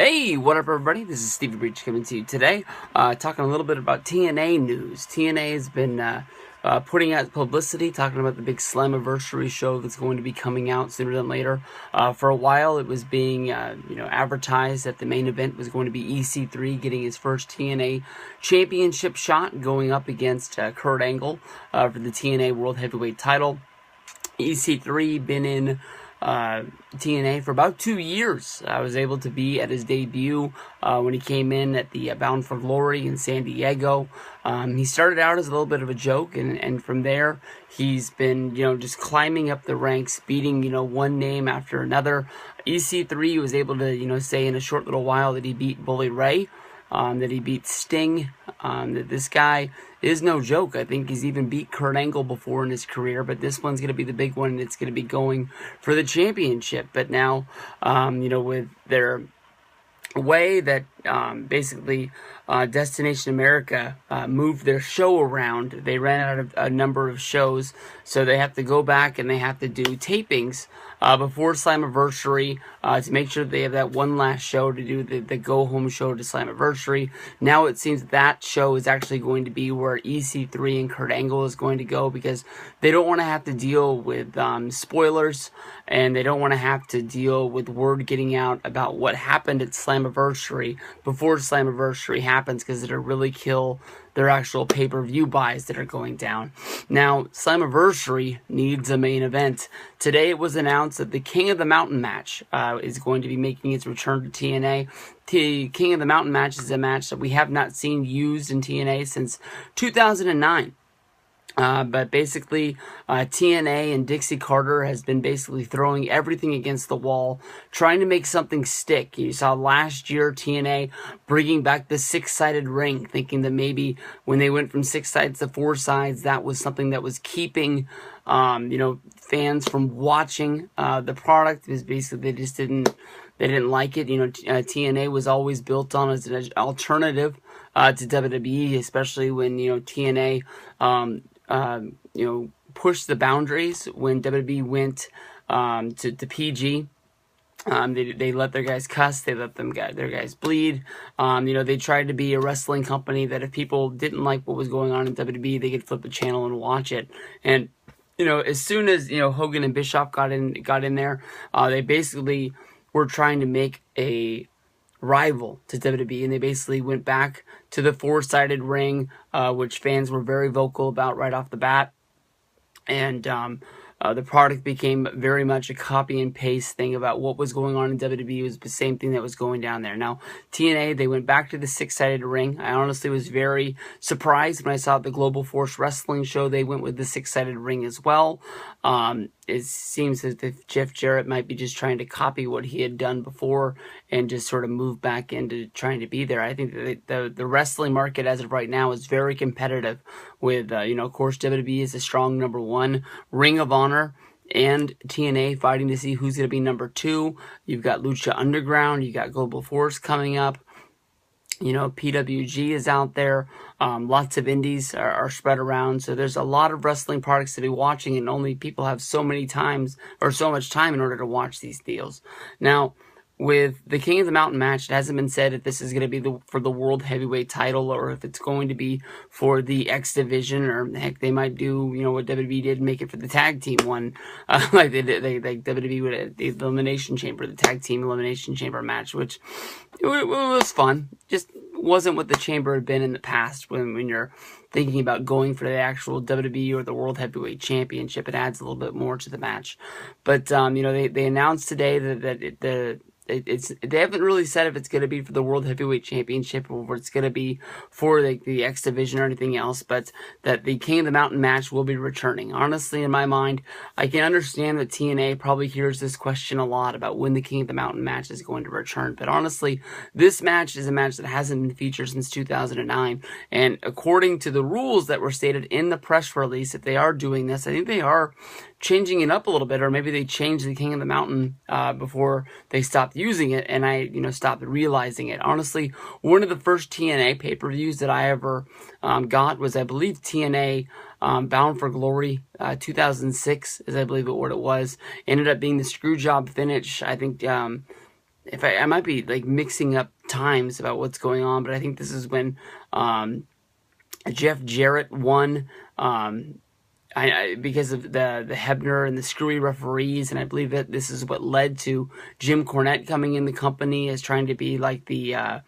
Hey, what up everybody? This is Stevie Breach coming to you today, talking a little bit about TNA news. TNA has been putting out publicity, talking about the big Slammiversary show that's going to be coming out sooner than later. For a while, it was being advertised that the main event was going to be EC3 getting his first TNA championship shot, going up against Kurt Angle for the TNA World Heavyweight title. EC3 been in TNA for about 2 years. I was able to be at his debut when he came in at the Bound for Glory in San Diego. He started out as a little bit of a joke, and from there he's been just climbing up the ranks, beating one name after another. EC3 was able to say in a short little while that he beat Bully Ray, that he beat Sting, that this guy is no joke. I think he's even beat Kurt Angle before in his career, but this one's going to be the big one, and it's going to be going for the championship. But now, with their way that basically Destination America moved their show around, they ran out of a number of shows, so they have to go back and they have to do tapings before Slammiversary to make sure they have that one last show to do the go-home show to Slammiversary. Now it seems that show is actually going to be where EC3 and Kurt Angle is going to go, because they don't want to have to deal with spoilers, and they don't want to have to deal with word getting out about what happened at Slammiversary before Slammiversary happens, because it'll really kill their actual pay-per-view buys that are going down. Now, Slammiversary needs a main event. Today it was announced that the King of the Mountain match is going to be making its return to TNA. The King of the Mountain match is a match that we have not seen used in TNA since 2009. But basically, TNA and Dixie Carter has been basically throwing everything against the wall, trying to make something stick. You saw last year TNA bringing back the six-sided ring, thinking that maybe when they went from 6 sides to 4 sides, that was something that was keeping fans from watching the product. Because basically they didn't like it. TNA was always built on as an alternative to WWE, especially when TNA pushed the boundaries when WWE went to PG. They let their guys cuss. They let their guys bleed. They tried to be a wrestling company that if people didn't like what was going on in WWE, they could flip the channel and watch it. And as soon as Hogan and Bischoff got in there, they basically were trying to make a rival to WWE, and they basically went back to the 4-sided ring, which fans were very vocal about right off the bat, and the product became very much a copy and paste thing about what was going on in WWE. It was the same thing that was going down there. Now, TNA, they went back to the 6-sided ring. I honestly was very surprised when I saw the Global Force Wrestling show. They went with the 6-sided ring as well. It seems as if Jeff Jarrett might be just trying to copy what he had done before and just sort of move back into trying to be there. I think that the wrestling market as of right now is very competitive with, of course, WWE is a strong number 1, Ring of Honor and TNA fighting to see who's going to be number 2. You've got Lucha Underground, you got Global Force coming up. PWG is out there. Lots of indies are spread around. So there's a lot of wrestling products to be watching, and only people have so much time in order to watch these deals. Now, with the King of the Mountain match, it hasn't been said if this is going to be for the World Heavyweight title, or if it's going to be for the X Division, or heck, they might do, what WWE did, make it for the tag team one, like WWE with the Elimination Chamber, the tag team Elimination Chamber match, which it was fun. Just wasn't what the Chamber had been in the past. When you're thinking about going for the actual WWE or the World Heavyweight Championship, it adds a little bit more to the match. But they announced today that they haven't really said if it's going to be for the World Heavyweight Championship or if it's going to be for the X Division or anything else, but that the King of the Mountain match will be returning. Honestly, in my mind, I can understand that TNA probably hears this question a lot about when the King of the Mountain match is going to return, but honestly, this match is a match that hasn't been featured since 2009, and according to the rules that were stated in the press release, if they are doing this, I think they are changing it up a little bit, or maybe they changed the King of the Mountain before they stopped using it, and I stopped realizing it. Honestly, one of the first TNA pay-per-views that I ever got was, I believe, TNA Bound for Glory 2006 is, I believe, what it was. Ended up being the Screwjob finish. I think if I might be like mixing up times about what's going on, but I think this is when Jeff Jarrett won. Because of the Hebner and the screwy referees, and I believe that this is what led to Jim Cornette coming in the company as trying to be like the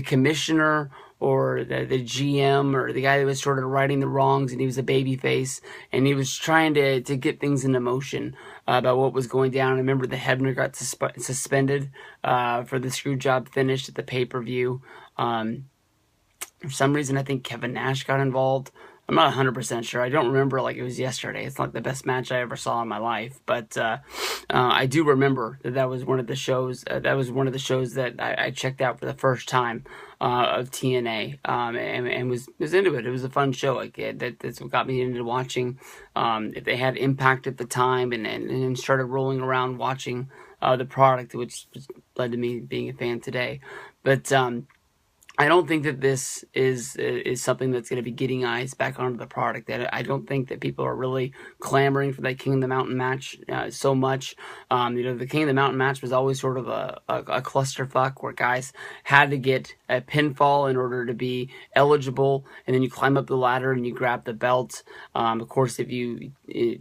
commissioner or the GM or the guy that was sort of righting the wrongs, and he was a babyface, and he was trying to get things into motion about what was going down. I remember the Hebner got suspended for the screw job finish at the pay-per-view. For some reason, I think Kevin Nash got involved. I'm not 100% sure. I don't remember like it was yesterday. It's not the best match I ever saw in my life. But I do remember that was one of the shows. That was one of the shows that I checked out for the first time of TNA and was into it. It was a fun show. Like that's what got me into watching. If they had Impact at the time and started rolling around watching the product, which led to me being a fan today. But I don't think that this is something that's going to be getting eyes back onto the product. I don't think that people are really clamoring for that King of the Mountain match so much. The King of the Mountain match was always sort of a clusterfuck where guys had to get a pinfall in order to be eligible, and then you climb up the ladder and you grab the belt. Of course, if you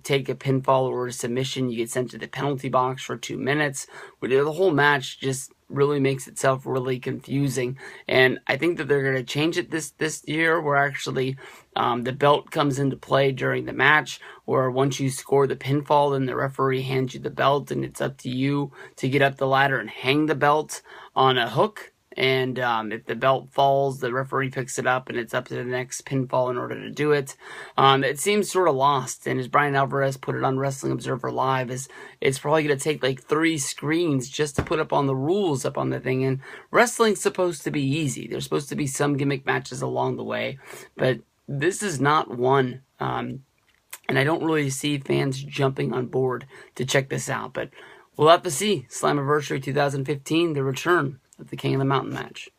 take a pinfall or a submission, you get sent to the penalty box for 2 minutes. But the whole match just really makes itself really confusing, and I think that they're going to change it this year, where actually the belt comes into play during the match, or once you score the pinfall, then the referee hands you the belt, and it's up to you to get up the ladder and hang the belt on a hook. And if the belt falls, the referee picks it up, and it's up to the next pinfall in order to do it. It seems sort of lost, and as Brian Alvarez put it on Wrestling Observer Live, it's probably going to take like 3 screens just to put up on the rules up on the thing. And wrestling's supposed to be easy. There's supposed to be some gimmick matches along the way, but this is not one. And I don't really see fans jumping on board to check this out, but we'll have to see. Slammiversary 2015, the return of the King of the Mountain match.